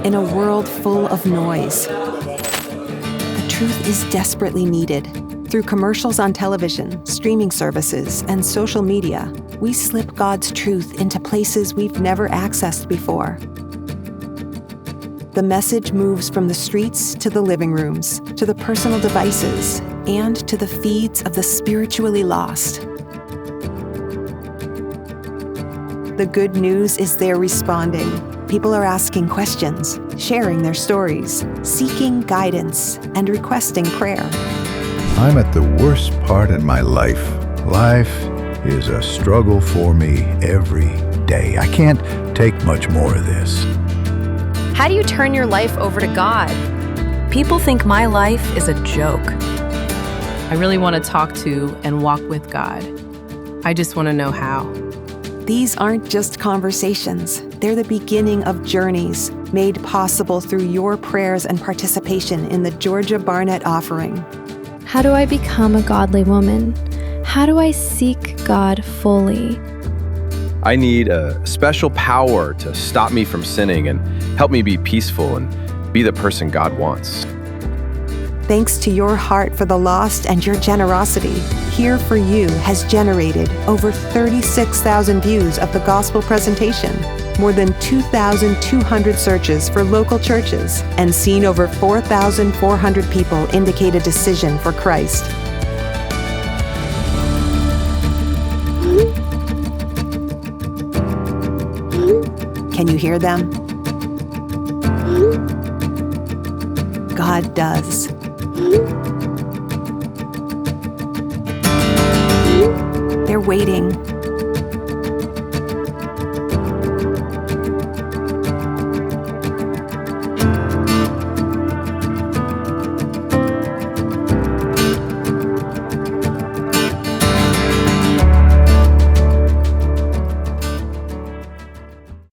in a world full of noise. The truth is desperately needed. Through commercials on television, streaming services, and social media, we slip God's truth into places we've never accessed before. The message moves from the streets to the living rooms, to the personal devices, and to the feeds of the spiritually lost. The good news is they're responding. People are asking questions, sharing their stories, seeking guidance, and requesting prayer. I'm at the worst part in my life. Life is a struggle for me every day. I can't take much more of this. How do you turn your life over to God? People think my life is a joke. I really want to talk to and walk with God. I just want to know how. These aren't just conversations. They're the beginning of journeys made possible through your prayers and participation in the Georgia Barnett Offering. How do I become a godly woman? How do I seek God fully? I need a special power to stop me from sinning and help me be peaceful and be the person God wants. Thanks to your heart for the lost and your generosity, Here For You has generated over 36,000 views of the gospel presentation, more than 2,200 searches for local churches, and seen over 4,400 people indicate a decision for Christ. Can you hear them? God does. They're waiting.